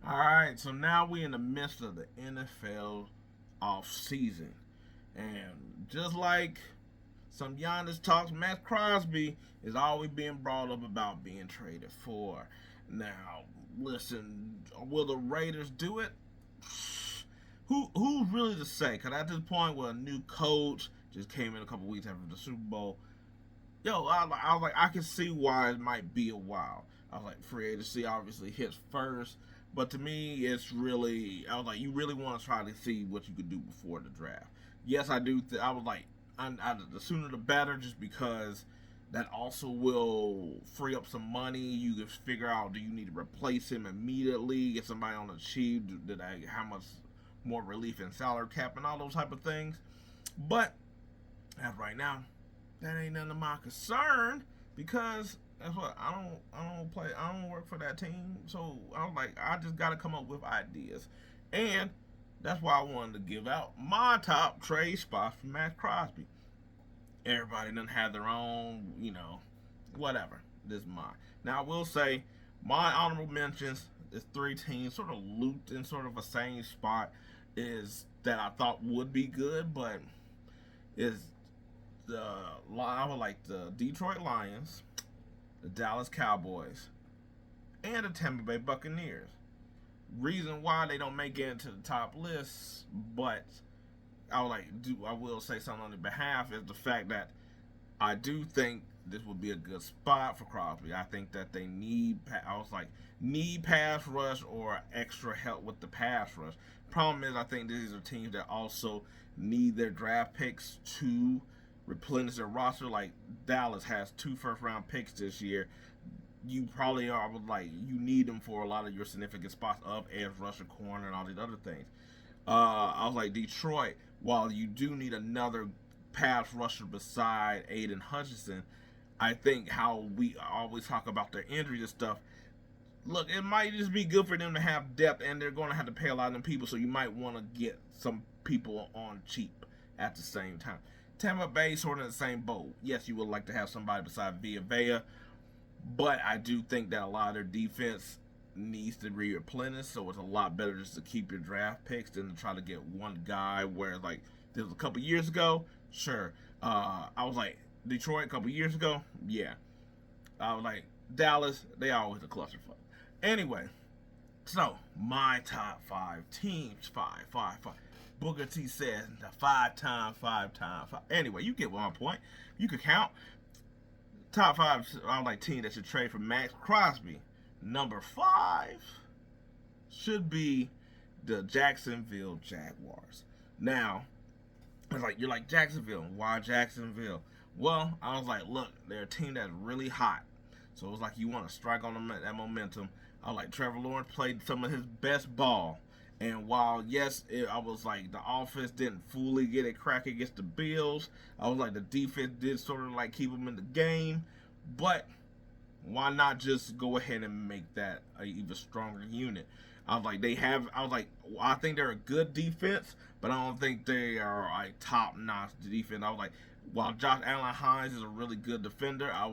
All right, so now we in the midst of the NFL off season, and just like some Giannis talks, Maxx Crosby is always being brought up about being traded for. Now, listen, will the Raiders do it? Who's really to say? Because at this point, with a new coach just came in a couple weeks after the Super Bowl, I was like, I can see why it might be a while. I was like, free agency obviously hits first, but to me, it's really, I was like, you really want to try to see what you could do before the draft. Yes, I do. I was like, the sooner the better, just because that also will free up some money. You can figure out, do you need to replace him immediately, get somebody on the cheap, how much more relief in salary cap and all those type of things. But as of right now, that ain't none of my concern because that's what I don't work for that team. So I was like, I just gotta come up with ideas. And that's why I wanted to give out my top trade spots for Maxx Crosby. Everybody doesn't have their own, whatever. This is mine. Now I will say my honorable mentions is three teams sort of looped in sort of a same spot is that I thought would be good, but is the I would like the Detroit Lions, the Dallas Cowboys, and the Tampa Bay Buccaneers. Reason why they don't make it into the top list, but I will say something on their behalf is the fact that I do think this would be a good spot for Crosby. I think that they need pass rush or extra help with the pass rush. Problem is, I think these are teams that also need their draft picks to replenish their roster. Like Dallas has two first round picks this year. You probably are you need them for a lot of your significant spots of edge rusher, corner, and all these other things. I was like Detroit. While you do need another pass rusher beside Aiden Hutchinson, I think how we always talk about their injuries and stuff. Look, it might just be good for them to have depth, and they're going to have to pay a lot of them people, so you might want to get some people on cheap at the same time. Tampa Bay sort of in the same boat. Yes, you would like to have somebody beside Villa, but I do think that a lot of their defense needs to be replenished, so it's a lot better just to keep your draft picks than to try to get one guy. Where like this was a couple years ago, sure. I was like Detroit a couple years ago, yeah. I was like Dallas, they always a clusterfuck. Anyway, so my top five teams, five. Booker T says the five times. Anyway, you get my point. You can count. Top five, I like team that should trade for Maxx Crosby. Number five should be the Jacksonville Jaguars. Now, it's like you're like Jacksonville. Why Jacksonville? Well, I was like, look, they're a team that's really hot. So it was like you want to strike on that momentum. I was like Trevor Lawrence played some of his best ball. And while I was like the offense didn't fully get it crack against the Bills, I was like the defense did sort of like keep them in the game. But why not just go ahead and make that a even stronger unit? I think they're a good defense, but I don't think they are a top notch defense. I was like, while Josh Allen Hines is a really good defender, a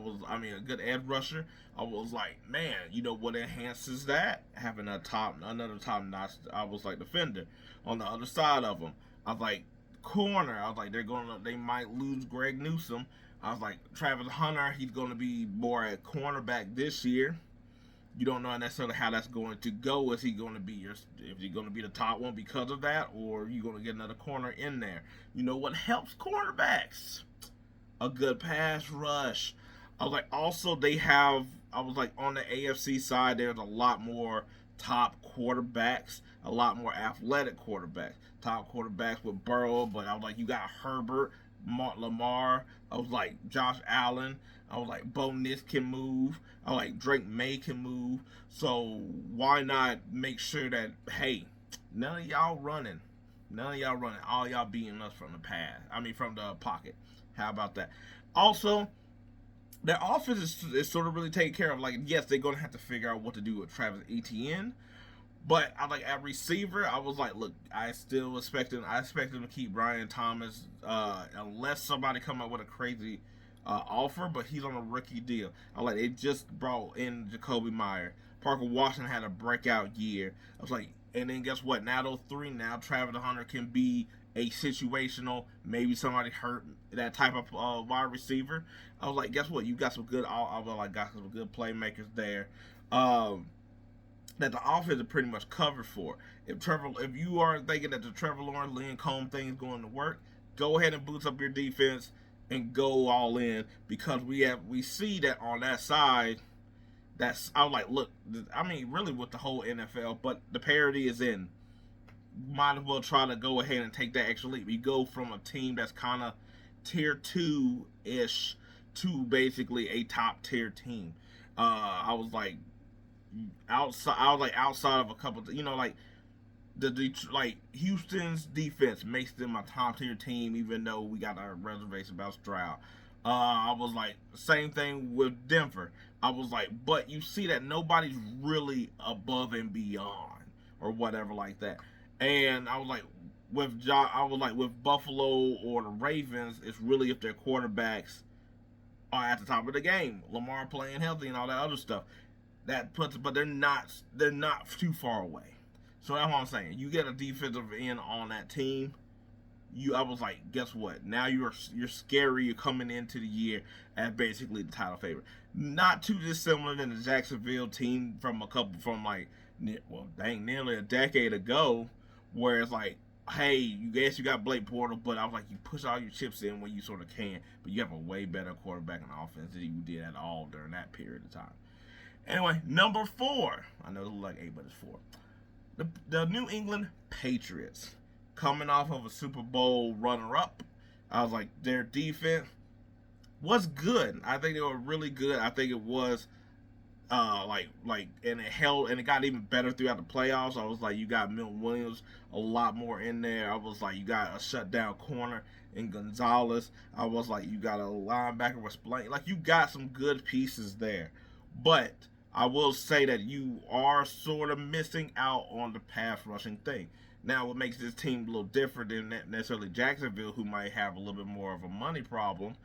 good edge rusher. I was like, man, you know what enhances that? Having another top notch, I was like defender on the other side of them. I was like, corner. I was like, they might lose Greg Newsome. I was like, Travis Hunter, he's gonna be more at cornerback this year. You don't know necessarily how that's going to go. Is he going to be the top one because of that, or are you going to get another corner in there? You know what helps cornerbacks? A good pass rush. I was like, also they have. I was like on the AFC side, there's a lot more top quarterbacks, a lot more athletic quarterbacks. Top quarterbacks with Burrow, but I was like, you got Herbert, Lamar. I was like Josh Allen. I was like Bo Nix can move. I was like Drake May can move. So why not make sure that none of y'all running, all y'all beating us from the pass. From the pocket. How about that? Also, their offense is sort of really taken care of. Like, yes, they're gonna have to figure out what to do with Travis Etienne. But I like at receiver, I was like, look, I expect them to keep Brian Thomas, unless somebody come up with a crazy offer. But he's on a rookie deal. I like they just brought in Jacoby Meyer. Parker Washington had a breakout year. I was like, and then guess what? Now those three, now Travis Hunter can be a situational, maybe somebody hurt, that type of wide receiver. I was like, guess what? You got some good. I was like, got some good playmakers there. That the offense is pretty much covered for. If you are thinking that the Trevor Lawrence, Lynn Cone thing is going to work, go ahead and boost up your defense and go all in, because we see that on that side. That's I was like, look, I mean, really with the whole NFL, but the parity is in. Might as well try to go ahead and take that extra leap. You go from a team that's kind of tier 2 ish to basically a top tier team. I was like outside of a couple, like like Houston's defense makes them a top tier team, even though we got our reservation about Stroud. I was like, same thing with Denver. I was like, but you see that nobody's really above and beyond or whatever like that. And I was like, with Buffalo or the Ravens, it's really if their quarterbacks are at the top of the game, Lamar playing healthy and all that other stuff. But they're not too far away. So that's what I'm saying. You get a defensive end on that team. I was like, guess what? Now you're scary. You're coming into the year as basically the title favorite. Not too dissimilar than the Jacksonville team from nearly a decade ago, where it's like, hey, you got Blake Portal, but I was like, you push all your chips in when you sort of can, but you have a way better quarterback and offense than you did at all during that period of time. Anyway, number 4. I know it looks like 8, but it's 4. The New England Patriots, coming off of a Super Bowl runner-up. I was like, their defense was good. I think they were really good. I think it was and it got even better throughout the playoffs. I was like, you got Milton Williams a lot more in there. I was like, you got a shutdown corner in Gonzalez. I was like, you got a linebacker with Spillane. Like, you got some good pieces there. But I will say that you are sort of missing out on the pass rushing thing. Now, what makes this team a little different than necessarily Jacksonville, who might have a little bit more of a money problem,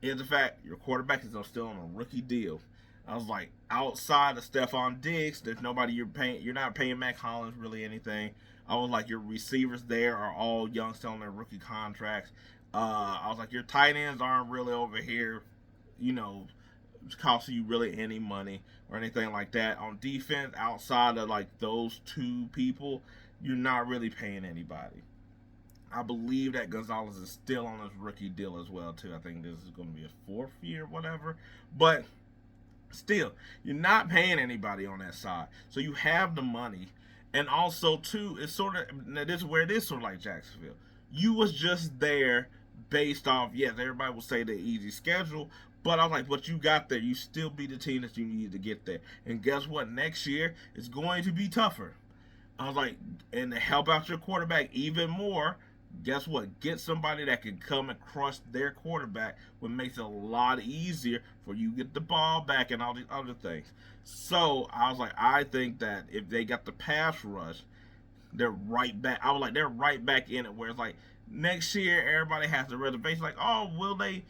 is the fact your quarterback is still on a rookie deal. I was like, outside of Stephon Diggs, there's nobody you're paying. You're not paying Mac Hollins really anything. I was like, your receivers there are all young, still on their rookie contracts. I was like, your tight ends aren't really over here, costing you really any money or anything like that. On defense, outside of like those two people, you're not really paying anybody. I believe that Gonzalez is still on his rookie deal as well too. I think this is going to be a 4th year, whatever. But still, you're not paying anybody on that side, so you have the money. And also too, it's sort of, this is where it is sort of like Jacksonville. You was just there based off, yes, everybody will say the easy schedule, but I was like, but you got there. You still be the team that you needed to get there. And guess what? Next year, it's going to be tougher. I was like, and to help out your quarterback even more, guess what? Get somebody that can come and crush their quarterback, which makes it a lot easier for you to get the ball back and all these other things. So I was like, I think that if they got the pass rush, they're right back. I was like, they're right back in it. Where it's like next year, everybody has the reservation. Like, oh, will they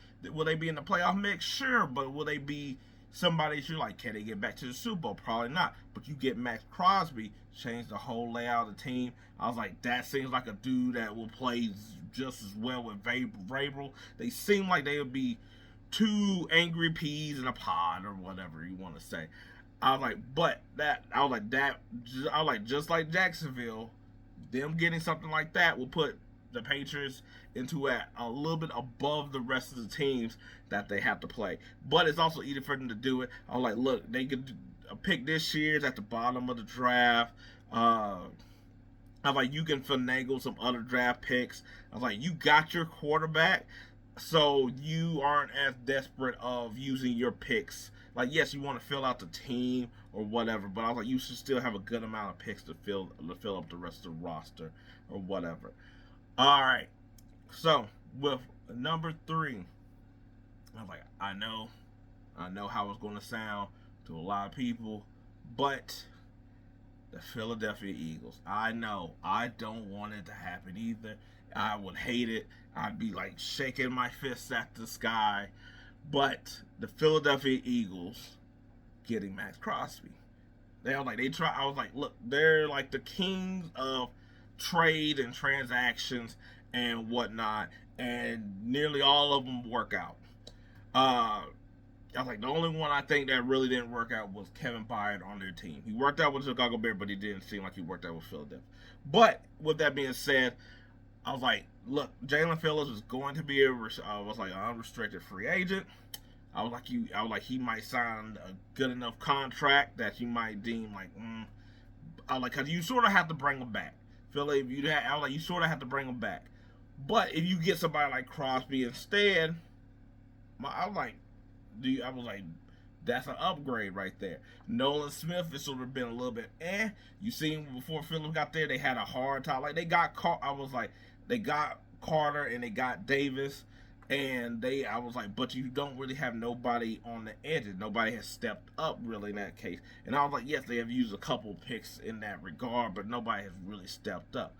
be in the playoff mix? Sure, but will they be somebody that you're like, can they get back to the Super Bowl? Probably not. But you get Maxx Crosby, change the whole layout of the team. I was like, that seems like a dude that will play just as well with Vrabel. They seem like they would be 2 angry peas in a pod or whatever you want to say. I was like, just like Jacksonville, them getting something like that will put the Patriots into a little bit above the rest of the teams that they have to play. But it's also easy for them to do it. I was like, look, they could pick this year's at the bottom of the draft. I was like, you can finagle some other draft picks. I was like, you got your quarterback, so you aren't as desperate of using your picks. Like, yes, you want to fill out the team or whatever, but I was like, you should still have a good amount of picks to fill up the rest of the roster or whatever. All right, so with number 3, I was like, I know how it's going to sound to a lot of people, but the Philadelphia Eagles. I know. I don't want it to happen either. I would hate it. I'd be like shaking my fists at the sky. But the Philadelphia Eagles getting Maxx Crosby. they try. I was like, look, they're like the kings of trade and transactions and whatnot, and nearly all of them work out. Uh, I was like, the only one I think that really didn't work out was Kevin Byard on their team. He worked out with Chicago Bears, but he didn't seem like he worked out with Philadelphia. But with that being said, I was like, look, Jalen Phillips is going to be I was like an unrestricted free agent. I was like, he might sign a good enough contract that you might deem like, I was like, cause you sort of have to bring him back. Philly, if you I was like, you sort of have to bring him back. But if you get somebody like Crosby instead, I was like, I was like, that's an upgrade right there. Nolan Smith has sort of been a little bit You seen before Phillips got there, they had a hard time. Like they got caught. I was like, they got Carter and they got Davis, and I was like, but you don't really have nobody on the edges. Nobody has stepped up really in that case. And I was like, yes, they have used a couple picks in that regard, but nobody has really stepped up.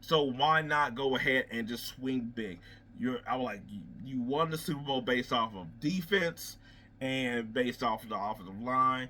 So why not go ahead and just swing big? I was like, you won the Super Bowl based off of defense and based off of the offensive line.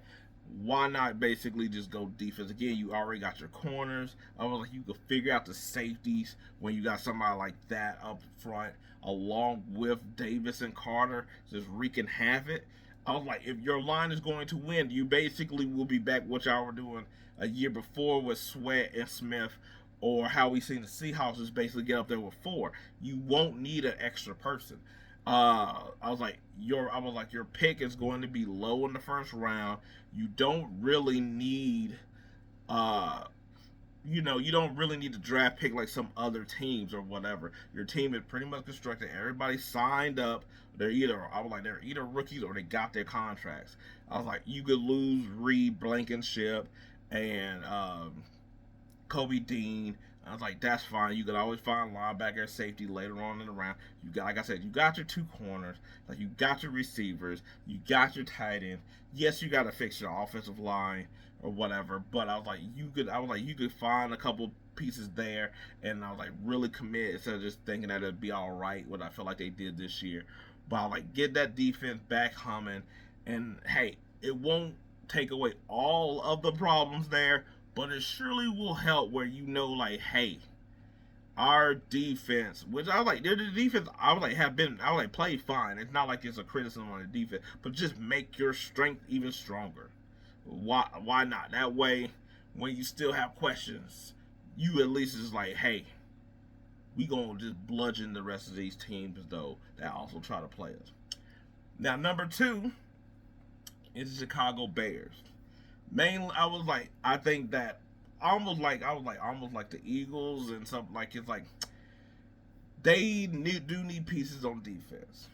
Why not basically just go defense again? You already got your corners. I was like, you could figure out the safeties when you got somebody like that up front, along with Davis and Carter, just wreaking havoc. I was like, if your line is going to win, you basically will be back what y'all were doing a year before with Sweat and Smith, or how we seen the Seahawks just basically get up there with 4. You won't need an extra person. I was like, your pick is going to be low in the first round. You don't really need, you don't really need to draft pick like some other teams or whatever. Your team is pretty much constructed. Everybody signed up. They're either rookies or they got their contracts. I was like, you could lose Reed Blankenship and Kobe Dean. I was like, that's fine. You could always find linebacker, safety later on in the round. You got, like I said, you got your 2 corners, like you got your receivers, you got your tight end. Yes, you got to fix your offensive line or whatever. But I was like, you could find a couple pieces there, and I was like, really commit instead of just thinking that it'd be all right. What I feel like they did this year, but I was like, get that defense back humming, and hey, it won't take away all of the problems there. But it surely will help where like, hey, our defense, which I was like, the defense, I was like, play fine. It's not like it's a criticism on the defense, but just make your strength even stronger. Why not? That way, when you still have questions, you at least is like, hey, we gonna just bludgeon the rest of these teams though that also try to play us. Now, number 2 is the Chicago Bears. Mainly, I think that almost like the Eagles and something like it's like they do need pieces on defense,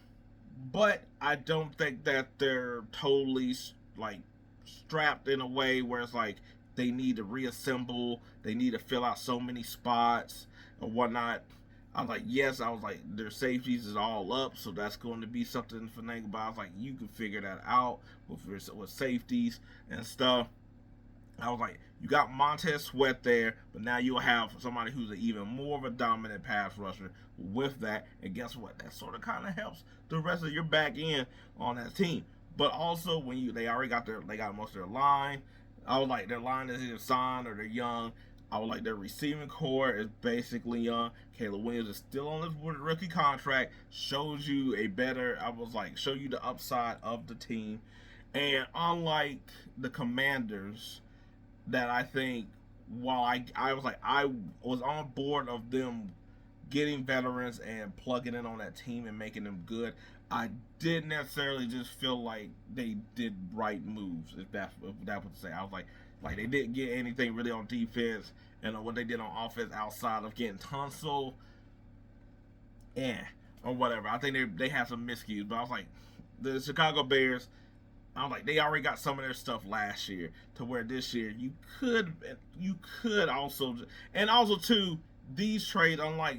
but I don't think that they're totally like strapped in a way where it's like they need to reassemble, they need to fill out so many spots or whatnot. I was like, their safeties is all up, so that's going to be something for Nate. But I was like, you can figure that out with safeties and stuff. I was like, you got Montez Sweat there, but now you'll have somebody who's even more of a dominant pass rusher with that. And guess what? That sort of kind of helps the rest of your back end on that team. But also, when they got most of their line. I was like, their line is either signed or they're young. I was like, their receiving core is basically young. Caleb Williams is still on his rookie contract. Shows you show you the upside of the team. And unlike the Commanders, that I think, while I was on board of them getting veterans and plugging in on that team and making them good, I didn't necessarily just feel like they did right moves, if that would say. I was like they didn't get anything really on defense, and what they did on offense outside of getting Tunsil, or whatever. I think they have some miscues, but I was like, the Chicago Bears, I was like, they already got some of their stuff last year, to where this year you could also, and also too, these trades, unlike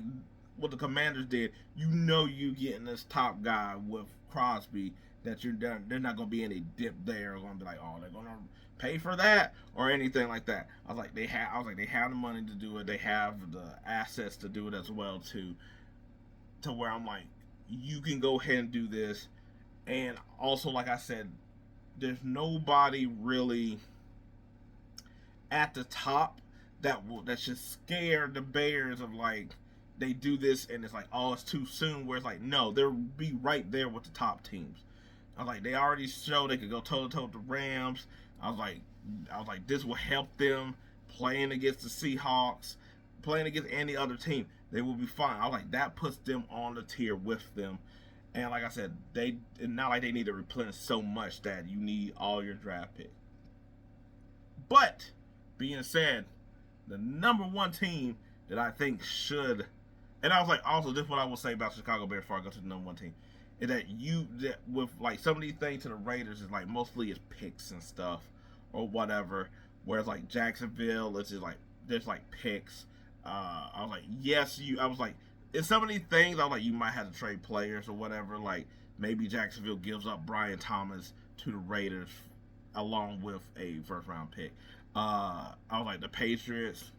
what the Commanders did, you getting this top guy with Crosby, that they're not going to be any dip there, going to be like, oh, they're going to pay for that or anything like that. I was like, they have the money to do it, they have the assets to do it as well too, to where I'm like, you can go ahead and do this. And also, like I said, there's nobody really at the top that should scare the Bears of like they do this and it's like, oh, it's too soon. Where it's like, no, they'll be right there with the top teams. I was like, they already showed they could go toe to toe with the Rams. I was like, this will help them playing against the Seahawks, playing against any other team. They will be fine. I was like, that puts them on the tier with them. And like I said, not like they need to replenish so much that you need all your draft picks. But being said, the number one team that I think should, and I was like, also this is what I will say about Chicago Bears before I go to the number one team, is that with like some of these things to the Raiders is like mostly it's picks and stuff or whatever. Whereas like Jacksonville, it's just like there's like picks. I was like, yes, I was like, in some of these things, I was like, you might have to trade players or whatever. Like maybe Jacksonville gives up Brian Thomas to the Raiders along with a first round pick. I was like, the Patriots,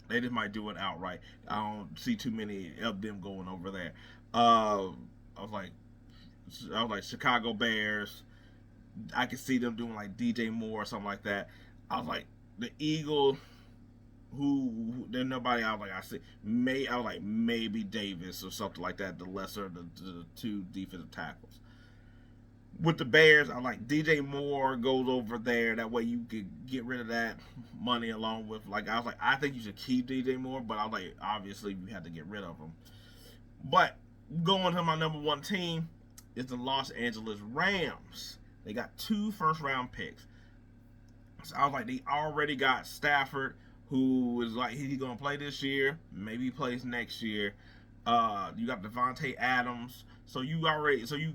they just might do it outright. I don't see too many of them going over there. I was like Chicago Bears. I could see them doing like DJ Moore or something like that. I was like the Eagles. There's nobody. I was like maybe Davis or something like that. The lesser of the two defensive tackles. With the Bears, I like DJ Moore goes over there. That way you could get rid of that money along with like I was like I think you should keep DJ Moore, but I was like obviously you had to get rid of him. But going to my number one team is the Los Angeles Rams. They got 2 first round picks. So I was like, they already got Stafford, who is like he's gonna play this year, maybe he plays next year. You got Devontae Adams, so you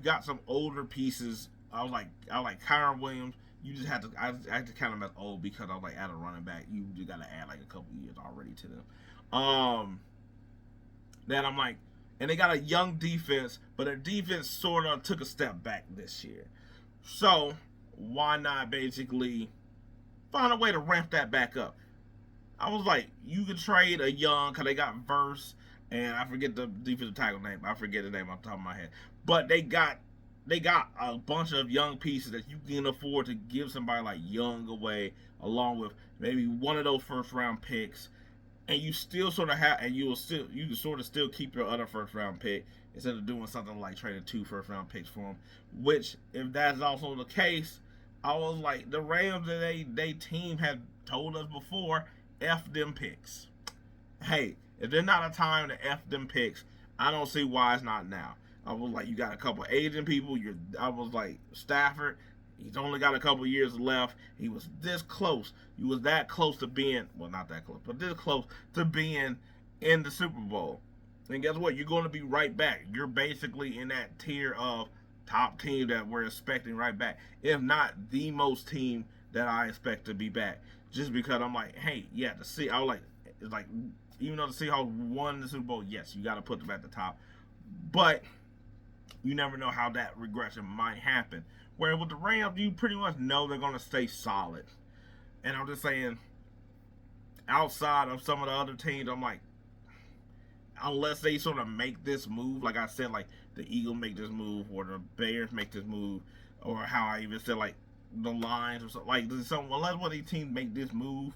got some older pieces. I was like Kyron Williams. You just had to I had to count him as old because I was like, at a running back, you just got to add like a couple years already to them. That I'm like, and they got a young defense, but their defense sort of took a step back this year. So why not basically find a way to ramp that back up? I was like, you could trade a young, because they got Verse, and I forget the defensive tackle name. I forget the name off the top of my head. But they got a bunch of young pieces that you can afford to give somebody like Young away, along with maybe one of those first round picks, and you still sort of have, and you can sort of still keep your other first round pick instead of doing something like trading 2 first round picks for them. Which, if that's also the case, I was like, the Rams and they team had told us before, F them picks. Hey, if there's not a time to F them picks, I don't see why it's not now. I was like, you got a couple Asian people. I was like, Stafford, he's only got a couple years left. He was this close. He was that close to being, well, not that close, but this close to being in the Super Bowl. And guess what? You're going to be right back. You're basically in that tier of top team that we're expecting right back. If not the most team that I expect to be back. Just because I'm like, hey, yeah, I was like, it's like, even though the Seahawks won the Super Bowl, yes, you got to put them at the top. But you never know how that regression might happen. Where with the Rams, you pretty much know they're going to stay solid. And I'm just saying, outside of some of the other teams, I'm like, unless they sort of make this move, like I said, like the Eagles make this move, or the Bears make this move, or how I even said, like, the Lions or something, like, unless one of these teams make this move,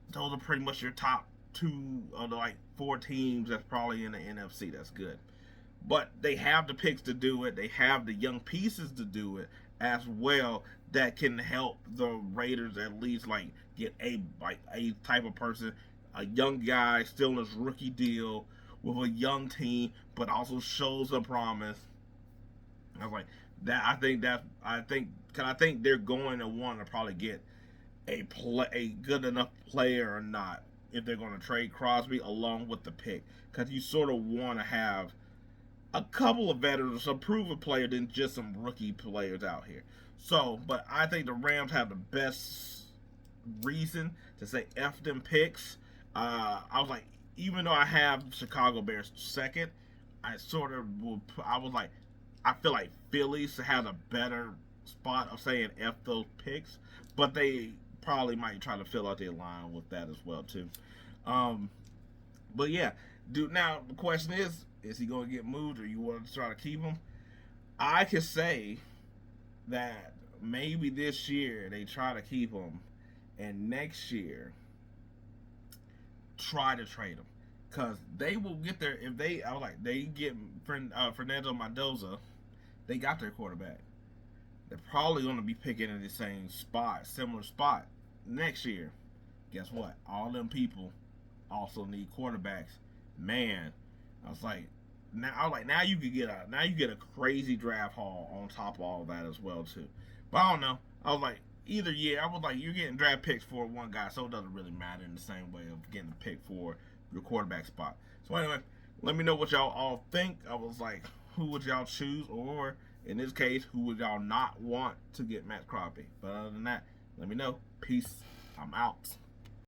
those are pretty much your top 2 of the like 4 teams that's probably in the NFC. That's good. But they have the picks to do it. They have the young pieces to do it as well that can help the Raiders at least like get a type of person, a young guy still in his rookie deal with a young team, but also shows a promise. I was like, that. I think they're going to want to probably get a good enough player or not if they're going to trade Crosby along with the pick, because you sort of want to have a couple of veterans, some proven players, than just some rookie players out here. So, but I think the Rams have the best reason to say F them picks. I was like, even though I have Chicago Bears second, I was like, I feel like Phillies has a better spot of saying F those picks, but they probably might try to fill out their line with that as well too. But yeah, dude. Now the question is he going to get moved, or you want to try to keep him? I can say that maybe this year they try to keep him, and next year try to trade him, because they will get there if they. I was like, they get Fernando Mendoza, they got their quarterback. They're probably going to be picking in the same spot, similar spot next year. Guess what? All them people also need quarterbacks. Man, I was like, now you could get a crazy draft haul on top of all that as well too. But I don't know. I was like, either year, I was like, you're getting draft picks for one guy, so it doesn't really matter in the same way of getting a pick for your quarterback spot. So anyway, let me know what y'all all think. I was like, who would y'all choose, or in this case, who would y'all not want to get Maxx Crosby? But other than that, let me know. Peace. I'm out.